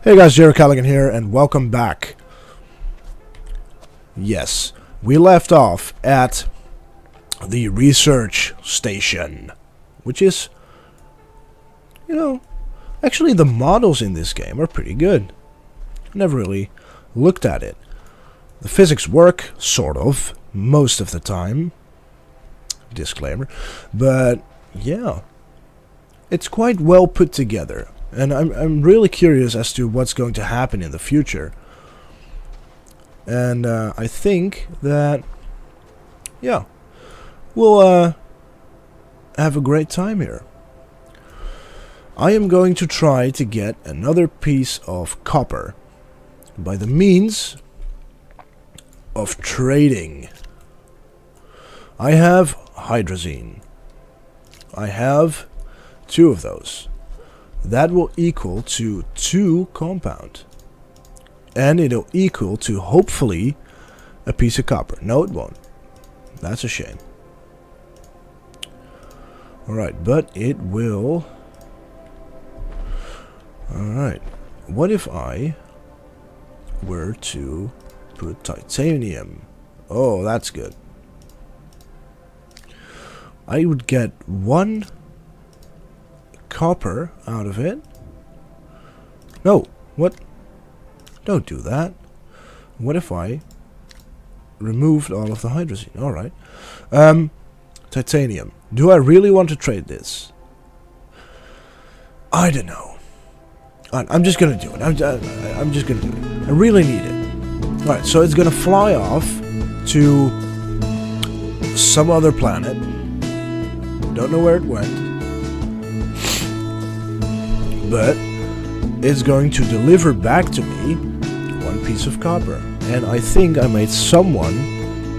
Hey guys, Jerah Callaghan here, and welcome back. Yes, we left off at the research station, which is, actually the models in this game are pretty good. Never really looked at it. The physics work, sort of, most of the time. Disclaimer. But, yeah, it's quite well put together. And I'm really curious as to what's going to happen in the future. And I think that, yeah, we'll have a great time here. I am going to try to get another piece of copper by the means of trading. I have hydrazine. I have 2 of those. That will equal to 2 compound. And it'll equal to, hopefully, a piece of copper. No, it won't. That's a shame. Alright, but it will. Alright. What if I were to put titanium? Oh, that's good. I would get 1 copper out of it. No, what? Don't do that. What if I removed all of the hydrazine? Alright. Titanium. Do I really want to trade this? I don't know. I'm just gonna do it. I'm just gonna do it. I really need it. Alright, so it's gonna fly off to some other planet. Don't know where it went. But it's going to deliver back to me 1 piece of copper. And I think I made someone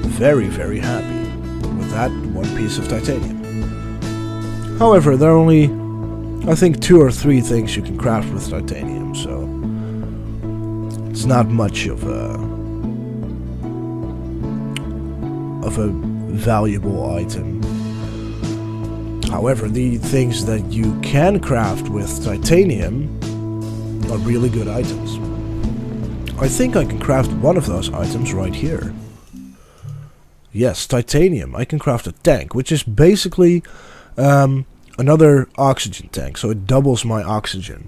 very, very happy with that 1 piece of titanium. However, there are only, I think, 2 or 3 things you can craft with titanium, so it's not much of a valuable item. However, the things that you can craft with titanium are really good items. I think I can craft one of those items right here. Yes, titanium. I can craft a tank, which is basically another oxygen tank, so it doubles my oxygen.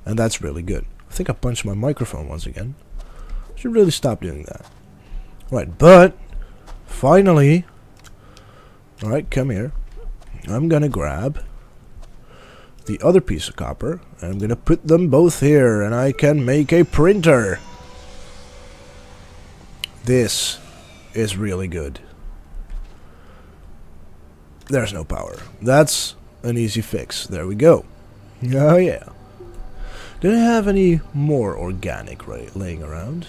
And that's really good. I think I punched my microphone once again. I should really stop doing that. Right, but finally, alright, come here. I'm gonna grab the other piece of copper and I'm gonna put them both here, and I can make a printer. This is really good. There's no power. That's an easy fix. There we go. Oh yeah. Do I have any more organic laying around?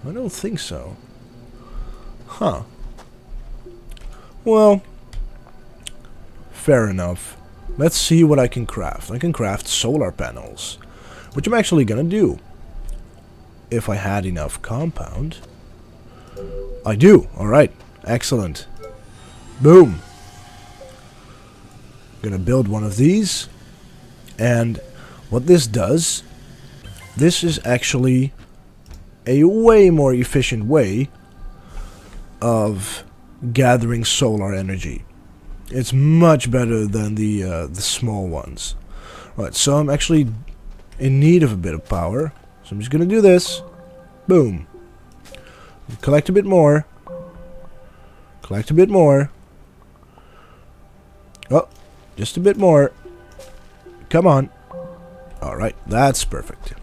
I don't think so. Huh. Well, fair enough. Let's see what I can craft. I can craft solar panels, which I'm actually gonna do. If I had enough compound. I do. Alright. Excellent. Boom. Gonna build one of these. And what this does, this is actually a way more efficient way of gathering solar energy. It's much better than the small ones. Right, so I'm actually in need of a bit of power. So I'm just gonna do this. Boom. Collect a bit more. Collect a bit more. Oh, just a bit more. Come on. Alright, that's perfect.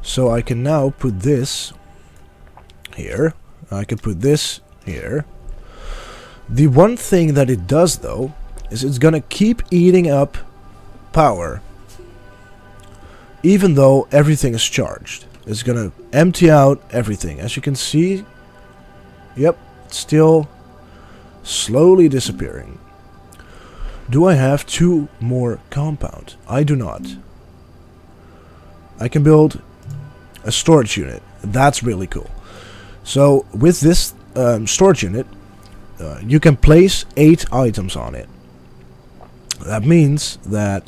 So I can now put this here. I can put this here. The one thing that it does, though, is it's gonna keep eating up power, even though everything is charged. It's gonna empty out everything. As you can see, yep, it's still slowly disappearing. Do I have 2 more compound? I do not. I can build a storage unit. That's really cool. So with this storage unit, you can place 8 items on it. That means that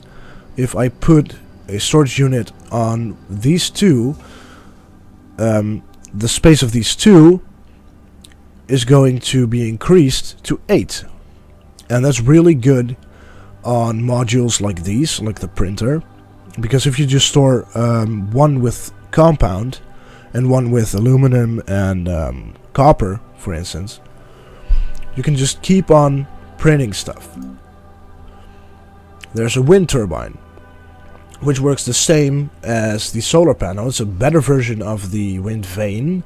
if I put a storage unit on these two, the space of these two is going to be increased to 8. And that's really good on modules like these, like the printer, because if you just store one with compound and one with aluminum and copper, for instance, you can just keep on printing stuff. There's a wind turbine, which works the same as the solar panel. It's a better version of the wind vane,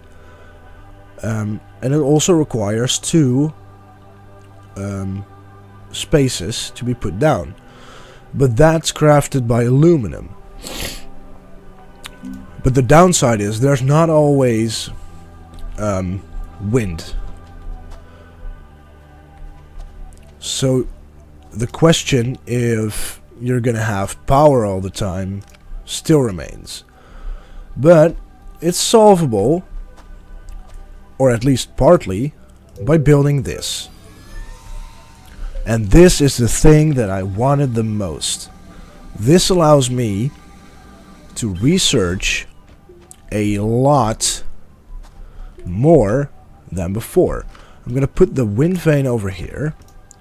and it also requires 2 spaces to be put down, but that's crafted by aluminum. But the downside is there's not always wind. So the question if you're gonna have power all the time still remains. But it's solvable, or at least partly, by building this. And this is the thing that I wanted the most. This allows me to research a lot more than before. I'm gonna put the wind vane over here,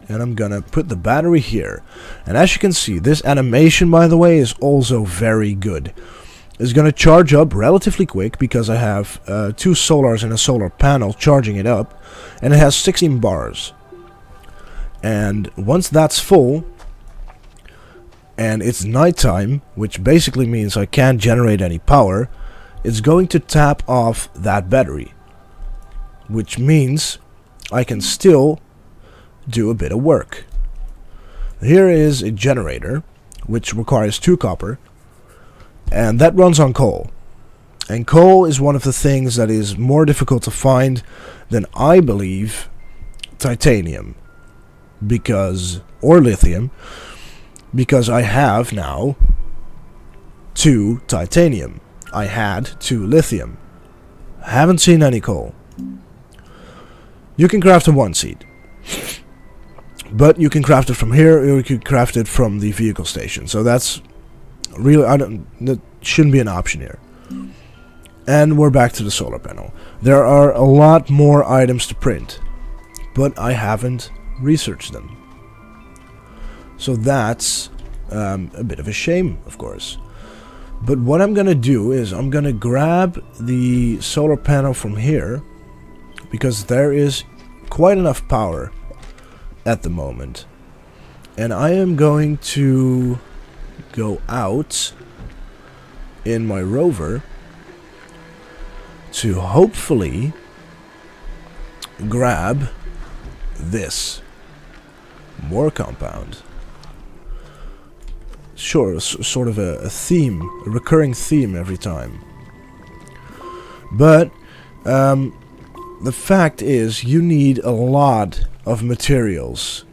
and I'm gonna put the battery here. And as you can see, this animation, by the way, is also very good. It's gonna charge up relatively quick because I have 2 solars and a solar panel charging it up, and it has 16 bars. And once that's full, and it's nighttime, which basically means I can't generate any power, it's going to tap off that battery, which means I can still do a bit of work. Here is a generator which requires 2 copper, and that runs on coal. And coal is one of the things that is more difficult to find than, I believe, titanium, or lithium, because I have now 2 titanium. I had 2 lithium. Haven't seen any coal. You can craft a 1 seed. But you can craft it from here, or you can craft it from the vehicle station. So that's really, that shouldn't be an option here. And we're back to the solar panel. There are a lot more items to print, but I haven't researched them. So that's a bit of a shame, of course. But what I'm gonna do is I'm gonna grab the solar panel from here, because there is quite enough power at the moment, and I am going to go out in my rover to hopefully grab this more compound. Sure, sort of a theme, a recurring theme every time. But the fact is, you need a lot of materials.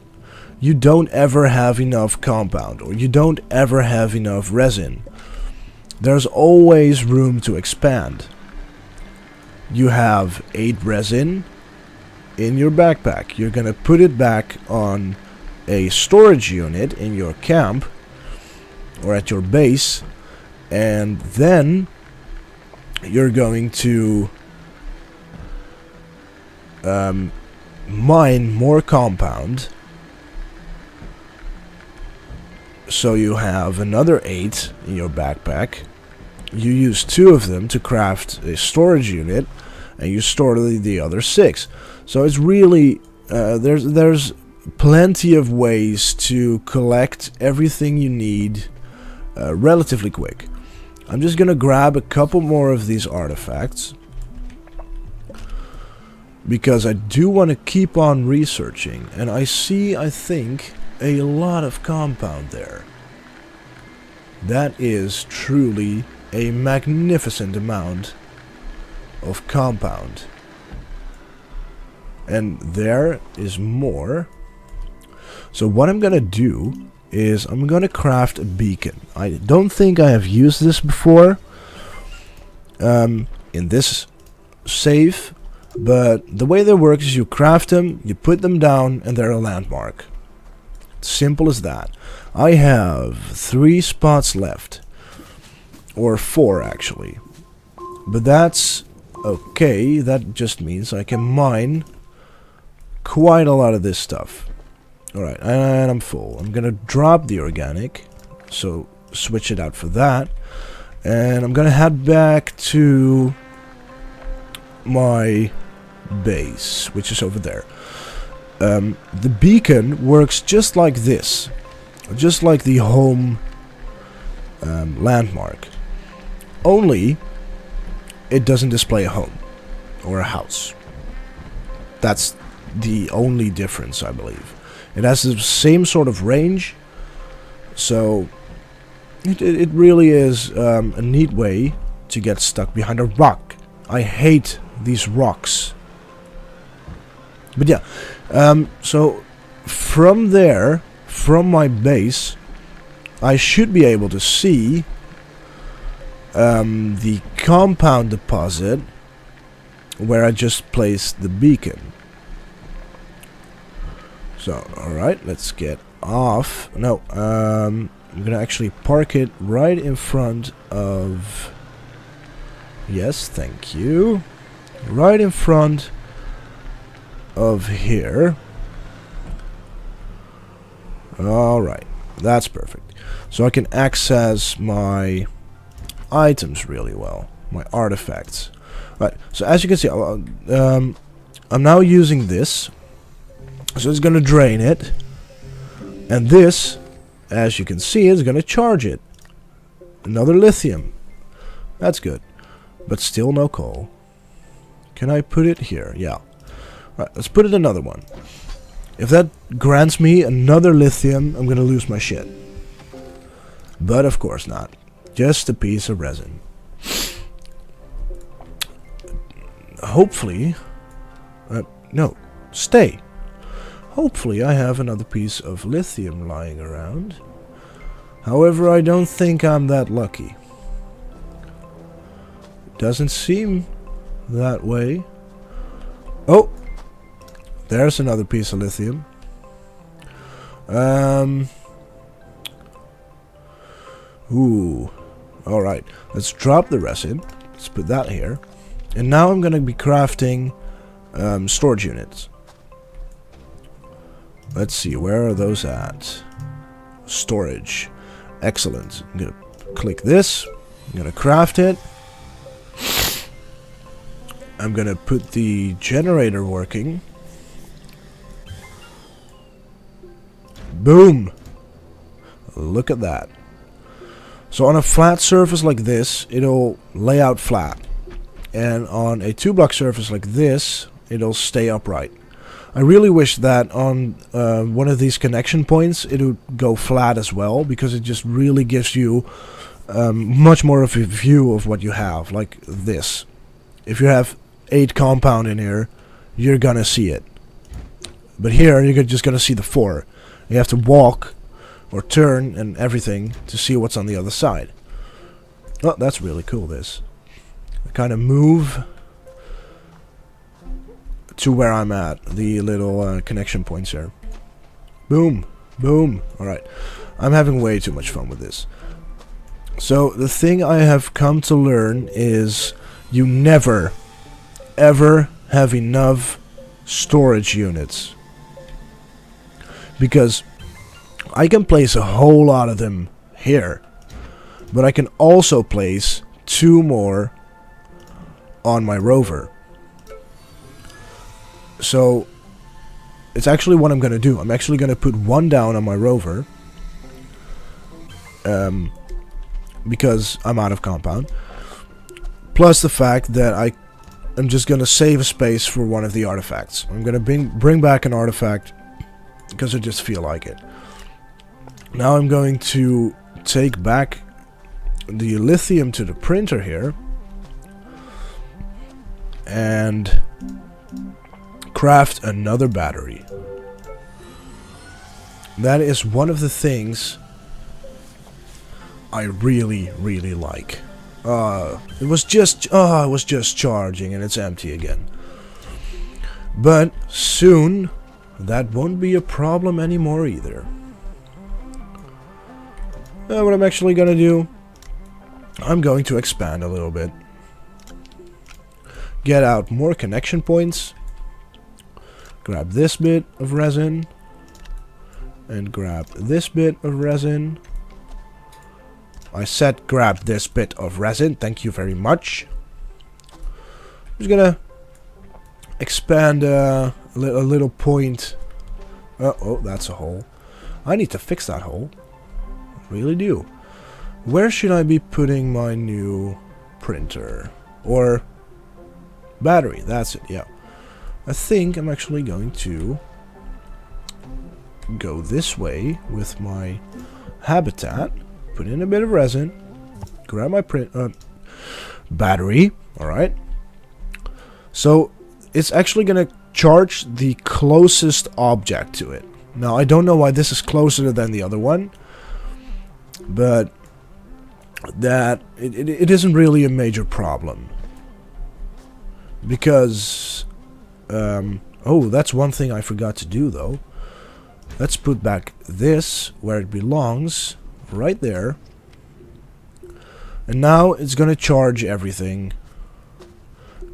You don't ever have enough compound, or you don't ever have enough resin. There's always room to expand. You have 8 resin in your backpack. You're gonna put it back on a storage unit in your camp or at your base, and then you're going to mine more compound, so you have another 8 in your backpack. You use 2 of them to craft a storage unit, and you store the other 6. So it's really there's plenty of ways to collect everything you need relatively quick. I'm just gonna grab a couple more of these artifacts, because I do want to keep on researching, and I think, a lot of compound there. That is truly a magnificent amount of compound. And there is more. So what I'm gonna do is I'm gonna craft a beacon. I don't think I have used this before in this save, but the way they work is you craft them, you put them down, and they're a landmark. Simple as that. I have 3 spots left. Or 4 actually. But that's okay. That just means I can mine quite a lot of this stuff. Alright, and I'm full. I'm gonna drop the organic. So switch it out for that. And I'm gonna head back to my base, which is over there. The beacon works just like this. Just like the home landmark. Only it doesn't display a home or a house. That's the only difference, I believe. It has the same sort of range, so it really is a neat way to get stuck behind a rock. I hate these rocks. But yeah, so from there, from my base, I should be able to see the compound deposit where I just placed the beacon. So, alright, let's get off. No, I'm gonna actually park it right in front of... Yes, thank you. Right in front of here. Alright, that's perfect. So I can access my items really well. My artifacts. Right, so as you can see, I'm now using this. So it's going to drain it. And this, as you can see, is going to charge it. Another lithium. That's good. But still no coal. Can I put it here? Yeah. Right, let's put it another one. If that grants me another lithium, I'm going to lose my shit. But of course not. Just a piece of resin. Hopefully... no. Stay. Hopefully I have another piece of lithium lying around. However, I don't think I'm that lucky. Doesn't seem that way. Oh! There's another piece of lithium. Ooh. Alright. Let's drop the resin. Let's put that here. And now I'm going to be crafting storage units. Let's see. Where are those at? Storage. Excellent. I'm going to click this. I'm going to craft it. I'm going to put the generator working. Boom! Look at that. So on a flat surface like this, it'll lay out flat. And on a 2-block surface like this, it'll stay upright. I really wish that on one of these connection points, it would go flat as well, because it just really gives you much more of a view of what you have, like this. If you have 8 compound in here, you're gonna see it. But here, you're just gonna see the 4. You have to walk or turn and everything to see what's on the other side. Oh, that's really cool, this. I kind of move to where I'm at, the little connection points here. Boom, boom. Alright, I'm having way too much fun with this. So, the thing I have come to learn is you never, ever have enough storage units. Because I can place a whole lot of them here, but I can also place 2 more on my rover. So it's actually what I'm going to do. I'm actually going to put 1 down on my rover, because I'm out of compound. Plus the fact that I'm just going to save a space for one of the artifacts. I'm going to bring back an artifact because I just feel like it. Now I'm going to take back the lithium to the printer here and craft another battery. That is one of the things I really, really like. It was just charging and it's empty again. But soon that won't be a problem anymore either. What I'm actually gonna do, I'm going to expand a little bit. Get out more connection points. Grab this bit of resin. And grab this bit of resin. I said grab this bit of resin. Thank you very much. I'm just gonna expand a little point. Oh, that's a hole. I need to fix that hole. I really do. Where should I be putting my new printer? Or battery, that's it, yeah. I think I'm actually going to go this way with my habitat. Put in a bit of resin. Grab my battery. Alright. So it's actually going to charge the closest object to it. Now I don't know why this is closer than the other one. But that it isn't really a major problem. Because oh, that's one thing I forgot to do though. Let's put back this where it belongs, right there. And now it's gonna charge everything.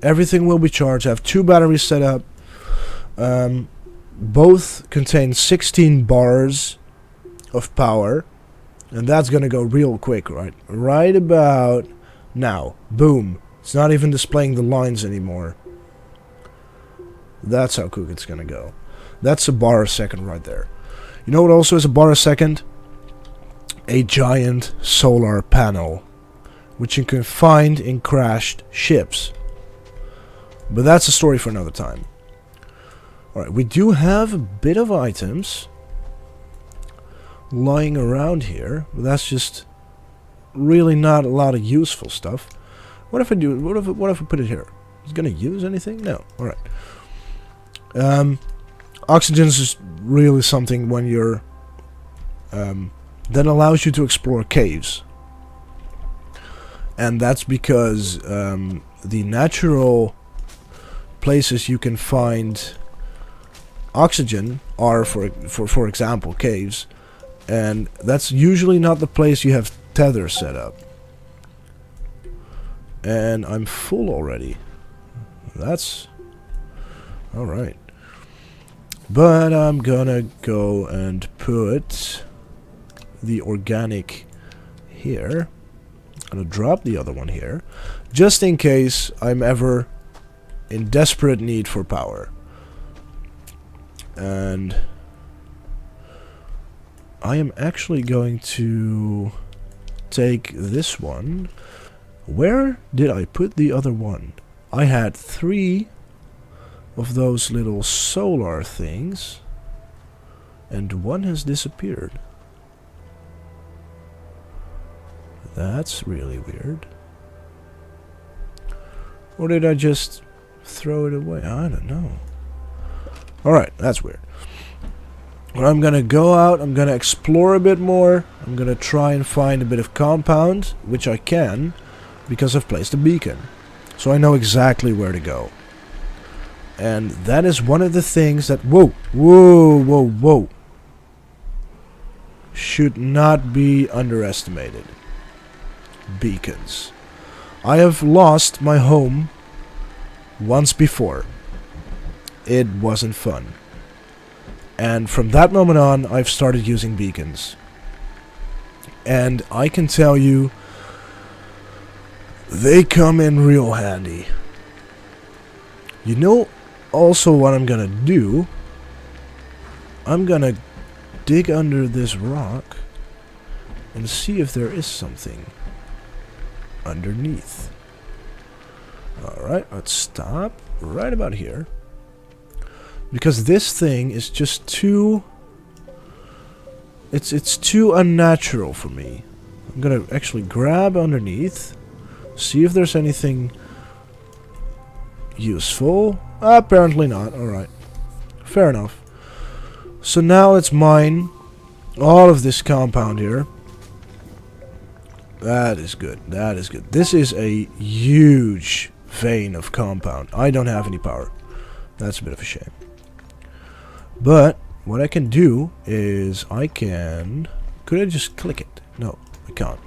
Everything will be charged. I have 2 batteries set up. Both contain 16 bars of power. And that's gonna go real quick, right? Right about now. Boom. It's not even displaying the lines anymore. That's how quick it's gonna go. That's a bar a second right there. You know what also is a bar a second? A giant solar panel. Which you can find in crashed ships. But that's a story for another time. Alright, we do have a bit of items lying around here, but that's just really not a lot of useful stuff. What if I do? What if I put it here? Is it gonna use anything? No. All right. Oxygen is really something when you're that allows you to explore caves, and that's because the natural places you can find oxygen are, for example, caves. And that's usually not the place you have tether set up. And I'm full already. That's alright. But I'm gonna go and put the organic here. I'm gonna drop the other one here. Just in case I'm ever in desperate need for power. And I am actually going to take this one. Where did I put the other one? I had 3 of those little solar things, and one has disappeared. That's really weird. Or did I just throw it away? I don't know. Alright, that's weird. I'm gonna go out, I'm gonna explore a bit more, I'm gonna try and find a bit of compound, which I can, because I've placed a beacon. So I know exactly where to go. And that is one of the things that, whoa, should not be underestimated. Beacons. I have lost my home once before. It wasn't fun. And from that moment on, I've started using beacons. And I can tell you, they come in real handy. You know also what I'm gonna do? I'm gonna dig under this rock and see if there is something underneath. Alright, let's stop right about here. Because this thing is just too... It's too unnatural for me. I'm gonna actually grab underneath. See if there's anything useful. Apparently not. Alright. Fair enough. So now let's mine all of this compound here. That is good. That is good. This is a huge vein of compound. I don't have any power. That's a bit of a shame. But what I can do is I can... Could I just click it? No, I can't.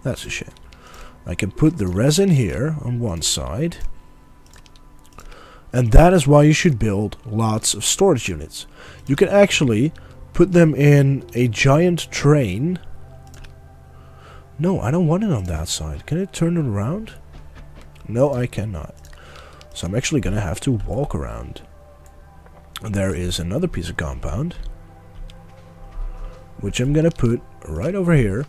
That's a shame. I can put the resin here on one side. And that is why you should build lots of storage units. You can actually put them in a giant train. No, I don't want it on that side. Can I turn it around? No, I cannot. So I'm actually going to have to walk around. And there is another piece of compound, which I'm going to put right over here.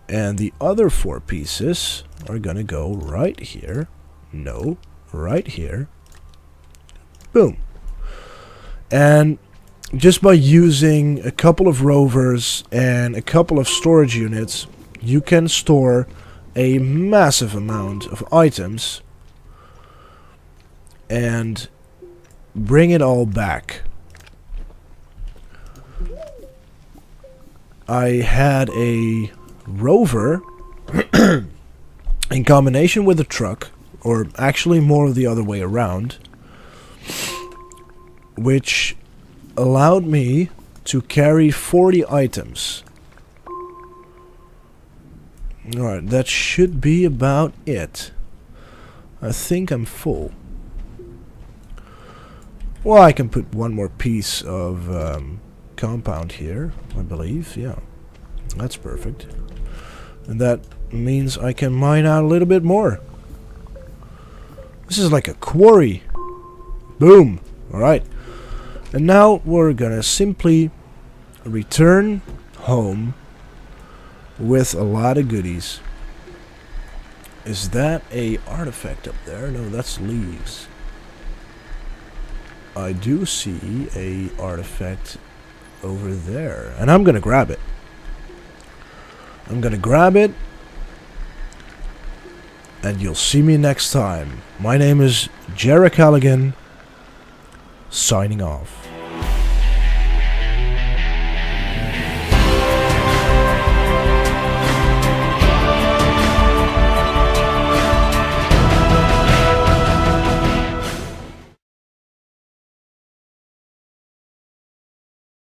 And the other 4 pieces are going to go right here. No, right here. Boom. And just by using a couple of rovers and a couple of storage units, you can store a massive amount of items and bring it all back. I had a rover in combination with a truck, or actually more of the other way around, which allowed me to carry 40 items. Alright, that should be about it. I think I'm full. Well, I can put one more piece of compound here, I believe. Yeah, that's perfect. And that means I can mine out a little bit more. This is like a quarry. Boom. Alright. And now we're gonna simply return home with a lot of goodies. Is that a artifact up there? No, that's leaves. I do see a artifact over there, and I'm gonna grab it. I'm gonna grab it, and you'll see me next time. My name is JerahCallaghan, signing off.